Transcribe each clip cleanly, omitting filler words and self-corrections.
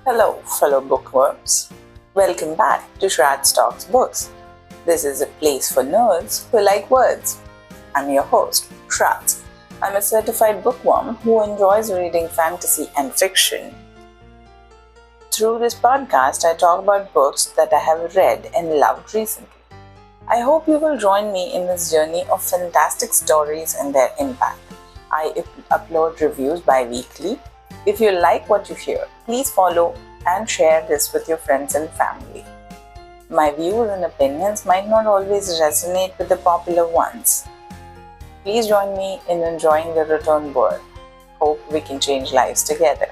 Hello, fellow bookworms. Welcome back to Shrad's Talks Books. This is a place for nerds who like words. I'm your host, Shrad. I'm a certified bookworm who enjoys reading fantasy and fiction. Through this podcast, I talk about books that I have read and loved recently. I hope you will join me in this journey of fantastic stories and their impact. I upload reviews bi-weekly. If you like what you hear, please follow and share this with your friends and family. My views and opinions might not always resonate with the popular ones. Please join me in enjoying the written word. Hope we can change lives together.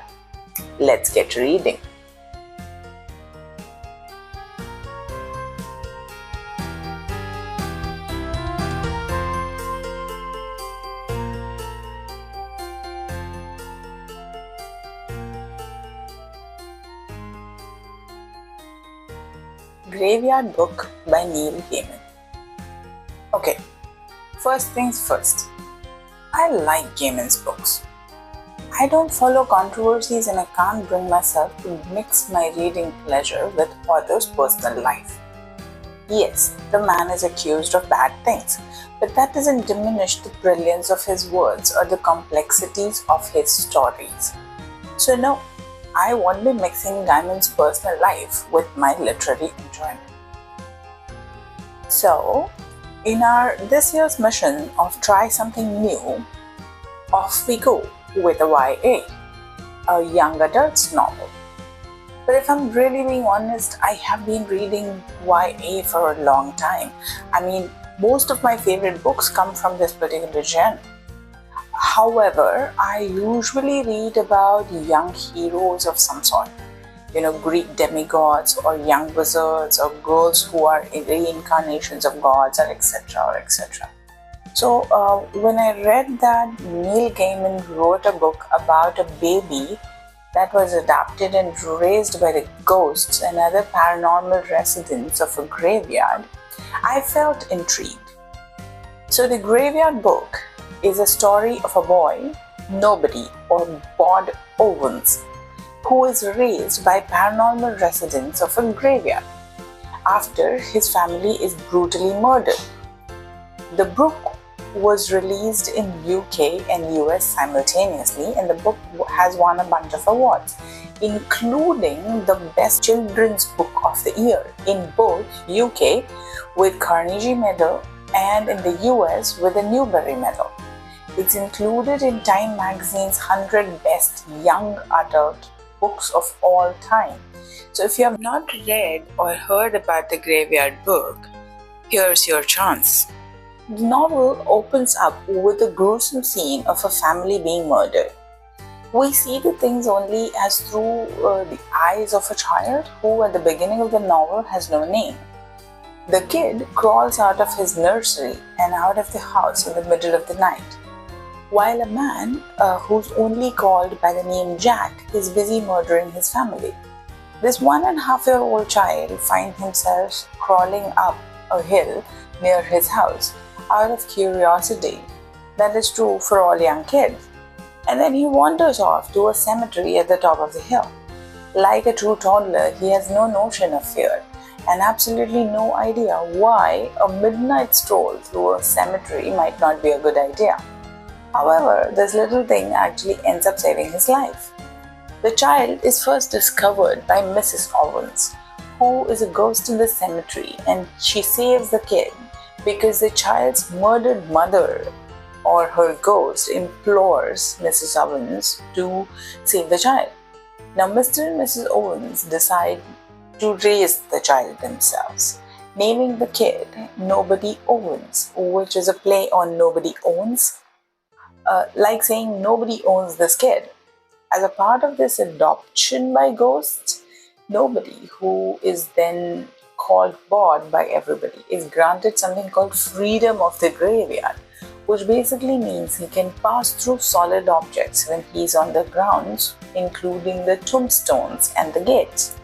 Let's get reading. Graveyard Book by Neil Gaiman. Okay, first things first. I like Gaiman's books. I don't follow controversies and I can't bring myself to mix my reading pleasure with author's personal life. Yes, the man is accused of bad things, but that doesn't diminish the brilliance of his words or the complexities of his stories. So no, I won't be mixing Gaiman's personal life with my literary enjoyment. So, in our this year's mission of try something new, off we go with a YA, a young adult's novel. But if I'm really being honest, I have been reading YA for a long time. I mean, most of my favorite books come from this particular genre. However, I usually read about young heroes of some sort. Greek demigods or young wizards or girls who are reincarnations of gods or etc. So when I read that Neil Gaiman wrote a book about a baby that was adopted and raised by the ghosts and other paranormal residents of a graveyard, I felt intrigued. So the Graveyard Book is a story of a boy, Nobody or Bod Owens, who is raised by paranormal residents of a graveyard after his family is brutally murdered. The book was released in UK and US simultaneously, and the book has won a bunch of awards, including the Best Children's Book of the Year in both UK with Carnegie Medal and in the US with the Newbery Medal. It's included in Time Magazine's 100 Best Young Adult Books of All Time. So if you have not read or heard about the Graveyard Book, here's your chance. The novel opens up with a gruesome scene of a family being murdered. We see the things only as through the eyes of a child who at the beginning of the novel has no name. The kid crawls out of his nursery and out of the house in the middle of the night, while a man who's only called by the name Jack is busy murdering his family. This 1.5-year-old child finds himself crawling up a hill near his house out of curiosity. That is true for all young kids. And then he wanders off to a cemetery at the top of the hill. Like a true toddler, he has no notion of fear and absolutely no idea why a midnight stroll through a cemetery might not be a good idea. However, this little thing actually ends up saving his life. The child is first discovered by Mrs. Owens, who is a ghost in the cemetery, and she saves the kid because the child's murdered mother or her ghost implores Mrs. Owens to save the child. Now, Mr. and Mrs. Owens decide to raise the child themselves, naming the kid Nobody Owens, which is a play on Nobody Owns. Like saying nobody owns this kid. As a part of this adoption by ghosts, Nobody, who is then called Bod by everybody, is granted something called freedom of the graveyard, which basically means he can pass through solid objects when he's on the grounds, including the tombstones and the gates.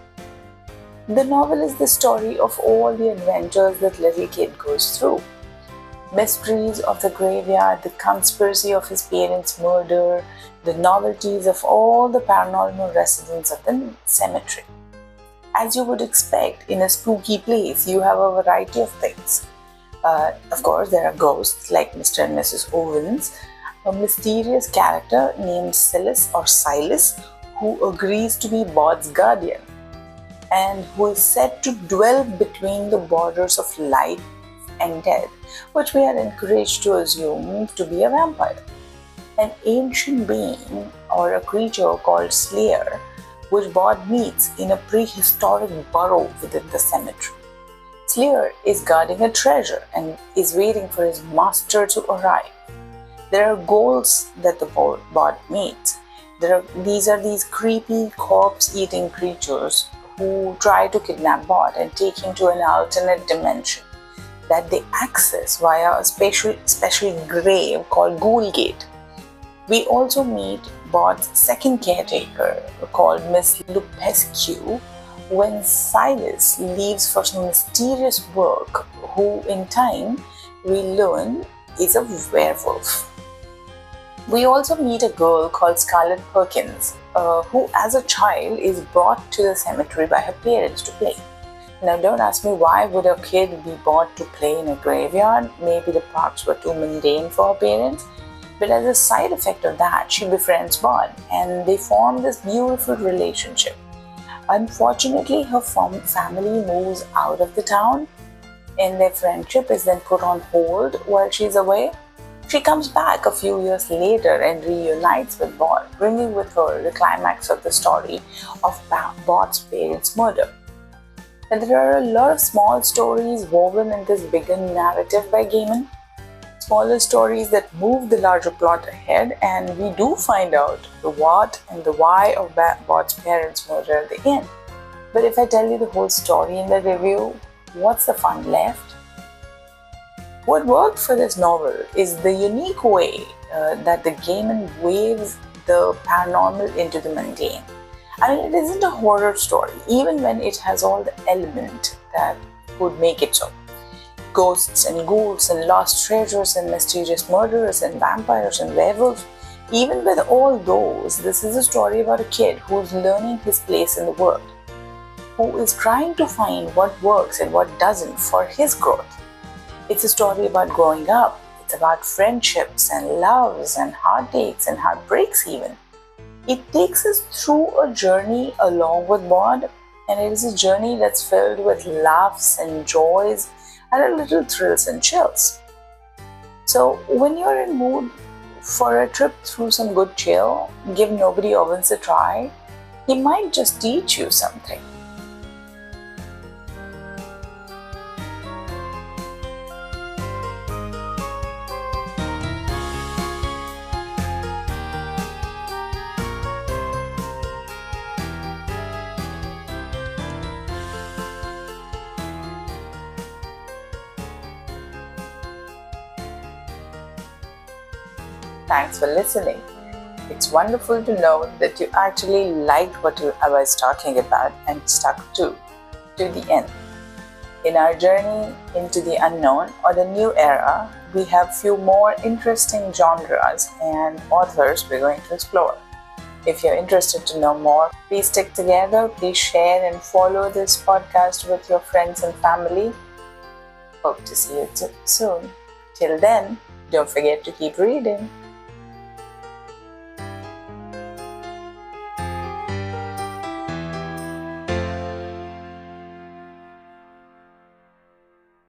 The novel is the story of all the adventures that little kid goes through. mysteries of the graveyard, the conspiracy of his parents' murder, the novelties of all the paranormal residents of the cemetery. As you would expect in a spooky place, you have a variety of things. Of course, there are ghosts like Mr. and Mrs. Owens, a mysterious character named Silas, who agrees to be Bod's guardian and who is said to dwell between the borders of life and death, which we are encouraged to assume to be a vampire. An ancient being or a creature called Slayer, which Bod meets in a prehistoric burrow within the cemetery. Slayer is guarding a treasure and is waiting for his master to arrive. There are ghouls that the Bod meets. These are these creepy corpse-eating creatures who try to kidnap Bod and take him to an alternate dimension that they access via a special grave called Ghoul Gate. We also meet Bod's second caretaker called Miss Lupescu when Silas leaves for some mysterious work, who in time we learn is a werewolf. We also meet a girl called Scarlett Perkins, who as a child is brought to the cemetery by her parents to play. Now don't ask me why would a kid be brought to play in a graveyard. Maybe the parks were too mundane for her parents. But as a side effect of that, she befriends Bod and they form this beautiful relationship. Unfortunately, her family moves out of the town and their friendship is then put on hold while she's away. She comes back a few years later and reunites with Bod, bringing with her the climax of the story of Bod's parents' murder. And there are a lot of small stories woven in this bigger narrative by Gaiman. Smaller stories that move the larger plot ahead, and we do find out the what and the why of Bod's parents' murder at the end. But if I tell you the whole story in the review, what's the fun left? What worked for this novel is the unique way that the Gaiman waves the paranormal into the mundane. I mean, it isn't a horror story, even when it has all the element that would make it so. Ghosts and ghouls and lost treasures and mysterious murderers and vampires and werewolves. Even with all those, this is a story about a kid who's learning his place in the world, who is trying to find what works and what doesn't for his growth. It's a story about growing up. It's about friendships and loves and heartaches and heartbreaks even. It takes us through a journey along with Bod, and it is a journey that's filled with laughs and joys and a little thrills and chills. So when you're in mood for a trip through some good chill, give Nobody Owens a try. He might just teach you something. Thanks for listening. It's wonderful to know that you actually liked what I was talking about and stuck to the end. In our journey into the unknown or the new era, we have few more interesting genres and authors we're going to explore. If you're interested to know more, please stick together, please share and follow this podcast with your friends and family. Hope to see you soon. Till then, don't forget to keep reading.